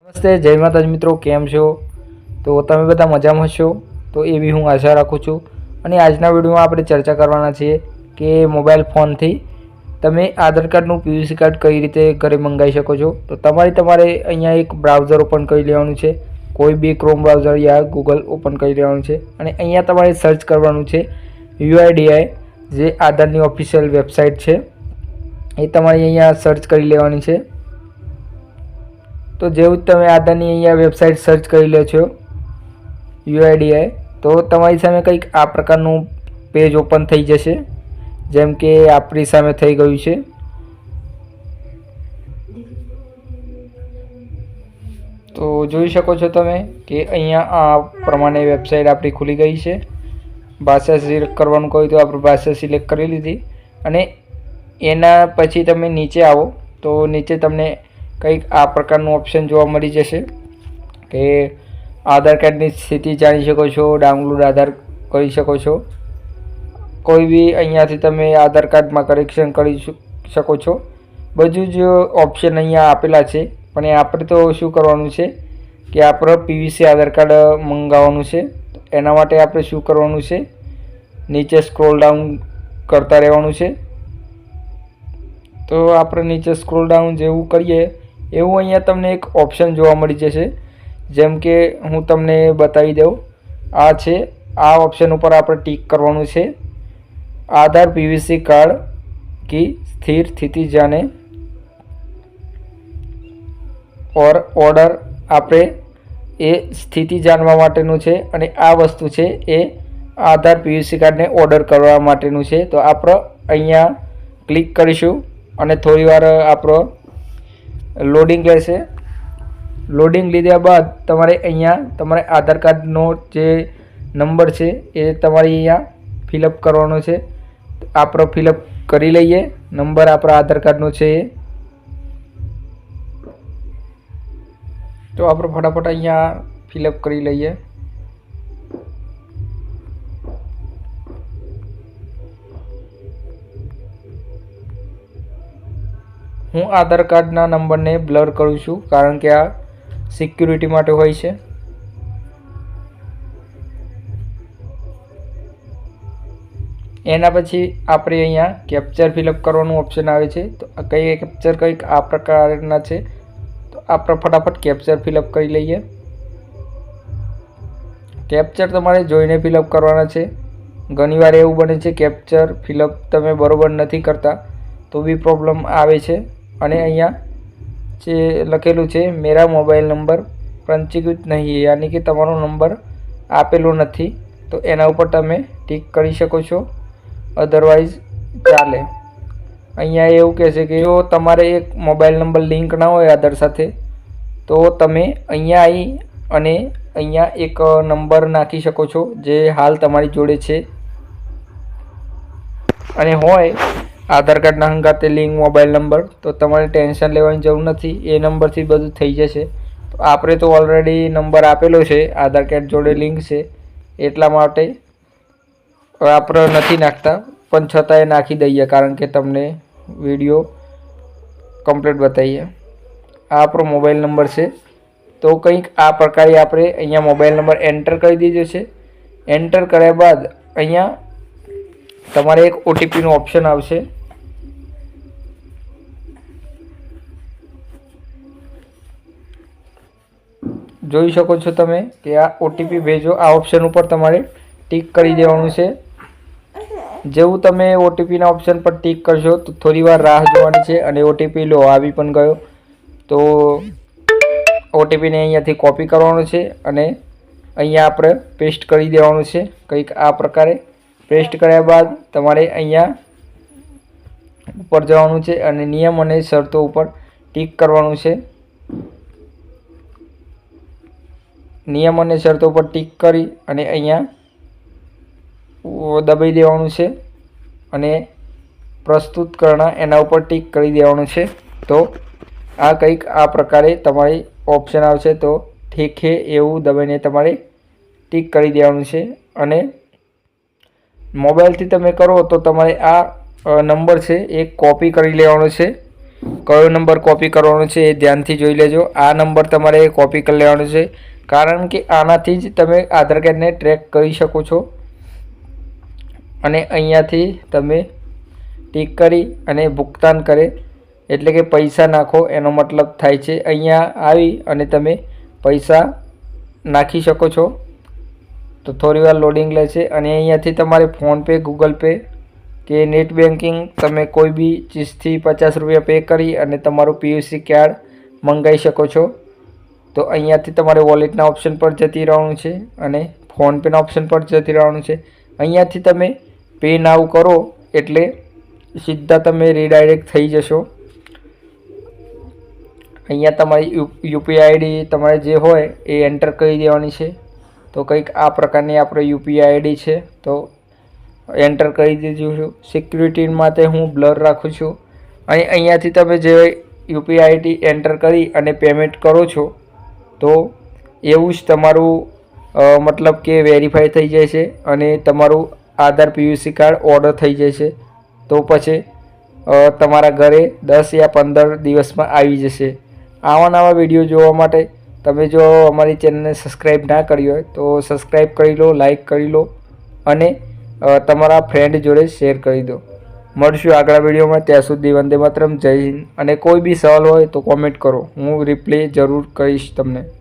નમસ્તે, જય માતાજી મિત્રો, કેમ છો? તો તમે બધા મજામાં હશો તો એવી હું આશા રાખું છું. અને આજના વિડીયોમાં આપણે ચર્ચા કરવાના છીએ કે મોબાઈલ ફોનથી તમે આધાર કાર્ડનું પીયુસી કાર્ડ કઈ રીતે ઘરે મંગાવી શકો છો. તો તમારે અહીંયા એક બ્રાઉઝર ઓપન કરી લેવાનું છે, કોઈ બી ક્રોમ બ્રાઉઝર યા ગૂગલ ઓપન કરી લેવાનું છે અને અહીંયા તમારે સર્ચ કરવાનું છે UIDAI, જે આધારની ઓફિશિયલ વેબસાઇટ છે એ તમારે અહીંયા સર્ચ કરી લેવાની છે. તો જેવું તમે આધારની અહીંયા વેબસાઇટ સર્ચ કરી લો છો UIDAI, તો તમારી સામે કંઈક આ પ્રકારનું પેજ ઓપન થઈ જશે, જેમ કે આપણી સામે થઈ ગયું છે. તો જોઈ શકો છો તમે કે અહીંયા આ પ્રમાણે વેબસાઇટ આપણી ખુલી ગઈ છે. ભાષા સિલેક્ટ કરવાનું કહ્યું તો આપણે ભાષા સિલેક્ટ કરી લીધી અને એના પછી તમે નીચે આવો તો નીચે તમને કંઈક આ પ્રકારનું ઓપ્શન જોવા મળી જશે કે આધાર કાર્ડની સ્થિતિ જાણી શકો છો, ડાઉનલોડ આધાર કરી શકો છો, કોઈ બી અહીંયાથી તમે આધાર કાર્ડમાં કરેક્શન કરી શકો છો. બધું જ ઓપ્શન અહીંયા આપેલા છે, પણ આપણે તો શું કરવાનું છે કે આપણે પીવીસી આધાર કાર્ડ મંગાવવાનું છે. એના માટે આપણે શું કરવાનું છે, નીચે સ્ક્રોલ ડાઉન કરતા રહેવાનું છે. તો આપણે નીચે સ્ક્રોલ ડાઉન જેવું કરીએ એવું અહીંયા તમને એક ઓપ્શન જોવા મળી જશે, જેમ કે હું તમને બતાવી દઉં. આ છે, આ ઓપ્શન ઉપર આપણે ટિક કરવાનું છે. આધાર પીવીસી કાર્ડ की स्थिर स्थिति जाने और ऑर्डर આપણે એ સ્થિતિ જાણવા માટેનું છે અને આ વસ્તુ છે એ આધાર પીવીસી કાર્ડને ઓર્ડર કરવા માટેનું છે. તો આપણે અહીંયા ક્લિક કરીશું અને થોડીવાર આપણો લોડિંગ લેશે. લોડિંગ લીધા બાદ તમારે અહીંયા તમારે આધાર કાર્ડનો જે નંબર છે એ તમારે અહીંયા ફિલઅપ કરવાનો છે. આપણે ફિલઅપ કરી લઈએ નંબર આપણા આધાર કાર્ડનો છે એ. તો આપણે ફટાફટ અહીંયા ફિલઅપ કરી લઈએ. હું આધાર કાર્ડના નંબરને બ્લર કરું છું કારણ કે આ સિક્યુરિટી માટે હોય છે. એના પછી આપણે અહીંયા કેપ્ચર ફિલઅપ કરવાનું ઓપ્શન આવે છે. તો કઈ કેપ્ચર કંઈક આ પ્રકારના છે, તો આપણે ફટાફટ કેપ્ચર ફિલઅપ કરી લઈએ. કેપ્ચર તમારે જોઈને ફિલઅપ કરવાના છે. ઘણીવાર એવું બને છે કેપ્ચર ફિલઅપ તમે બરોબર નથી કરતા તો બી પ્રોબ્લેમ આવે છે. અને અહીંયા જે લખેલું છે મેરા મોબાઈલ નંબર પંજીકૃત નહીં, યાની કે તમારો નંબર આપેલો નથી, તો એના ઉપર તમે ટિક કરી શકો છો, અધરવાઇઝ ચાલે. અહીંયા એવું કહેશે કે જો તમારે એક મોબાઈલ નંબર લિંક ના હોય આધાર સાથે તો તમે અહીંયા આવી અને અહીંયા એક નંબર નાખી શકો છો જે હાલ તમારી જોડે છે અને હોય આધાર કાર્ડના હંગાતે લિંક મોબાઈલ નંબર, તો તમારે ટેન્શન લેવાની જરૂર નથી, એ નંબરથી બધું થઈ જશે. તો આપણે તો ઓલરેડી નંબર આપેલો છે, આધાર કાર્ડ જોડે લિંક છે, એટલા માટે આપણે નથી નાખતા, પણ છતાંય નાખી દઈએ કારણ કે તમને વિડીયો કમ્પ્લીટ બતાવીએ. આ આપણો મોબાઈલ નંબર છે. તો કંઈક આ પ્રકારે આપણે અહીંયા મોબાઈલ નંબર એન્ટર કરી દીધો છે. એન્ટર કર્યા બાદ અહીંયા તમારે એક ઓટીપીનો ઓપ્શન આવશે. જોઈ શકો છો તમે કે આ ઓટીપી ભેજો, આ ઓપ્શન ઉપર તમારે ટિક કરી દેવાનું છે. જેવું તમે ઓટીપીના ઓપ્શન પર ટિક કરશો તો થોડી વાર રાહ જોવાની છે અને ઓટીપી લો આવી પણ ગયો. તો ઓટીપીને અહીંયાથી કોપી કરવાનો છે અને અહીંયા આપણે પેસ્ટ કરી દેવાનું છે. કંઈક આ પ્રકારે પેસ્ટ કર્યા બાદ તમારે અહીંયા ઉપર જવાનું છે અને નિયમ અને શરતો ઉપર ટિક કરવાનું છે. નિયમ અને શરતો પર ટિક કરી અને અહીંયા દબાઈ દેવાનું છે અને પ્રસ્તુત કરના એના ઉપર ટિક કરી દેવાનું છે. તો આ કંઈક આ પ્રકારે તમારી ઓપ્શન આવશે. તો ઠીક છે એવું દબાઈને તમારે ટિક કરી દેવાનું છે અને મોબાઈલથી તમે કરો તો તમારે આ નંબર છે એ કોપી કરી લેવાનો છે કયો નંબર કોપી કરવાનો છે એ ધ્યાનથી જોઈ લેજો. આ નંબર તમારે કોપી કરી લેવાનો છે, કારણ કે આનાથી જ તમે આધાર કાર્ડને ટ્રેક કરી શકો છો. અને અહીંયાથી તમે ટિક કરી અને ભુગતાન કરે એટલે કે પૈસા નાખો એનો મતલબ થાય છે. અહીંયા આવી અને તમે પૈસા નાખી શકો છો. તો થોડી વાર લોડિંગ લે છે અને અહીંયાથી તમારે ફોનપે, ગૂગલ પે કે નેટ બેન્કિંગ તમે કોઈ બી ચીજથી 50 રૂપિયા પે કરી અને તમારું PUC કાર્ડ મંગાવી શકો છો. તો અહીંયાથી તમારે વોલેટના ઓપ્શન પર જતી રહેવાનું છે અને ફોનપેના ઓપ્શન પર જતી રહેવાનું છે. અહીંયાથી તમે પે નાવ કરો એટલે સીધા તમે રીડાયરેક્ટ થઈ જશો. અહીંયા તમારી UPI ID તમારે જે હોય એ એન્ટર કરી દેવાની છે. તો કંઈક આ પ્રકારની આપણે UPI ID છે, તો એન્ટર કરી દીધું છું. સિક્યુરિટી માટે હું બ્લર રાખું છું. અને અહીંયાથી તમે જે UPI ID એન્ટર કરી અને પેમેન્ટ કરો છો તો એવું જ તમારું મતલબ કે વેરીફાઈ થઈ જાય છે અને તમારું આધાર PUC કાર્ડ ઓર્ડર થઈ જાય છે. તો પછી તમારા ઘરે 10 યા 15 દિવસમાં આવી જશે. આવા નવા વિડીયો જોવા માટે તમે જો અમારી ચેનલને સબસ્ક્રાઈબ ના કરી હોય તો સબસ્ક્રાઈબ કરી લો, લાઈક કરી લો અને તમારા ફ્રેન્ડ જોડે શેર કરી દો. મળશું આગલા વિડીયોમાં. ત્યાં સુધી વંદે માતરમ, જય હિન્દ. અને કોઈ બી સવાલ હોય તો કોમેન્ટ કરો, હું રિપ્લાય જરૂર કરીશ તમને.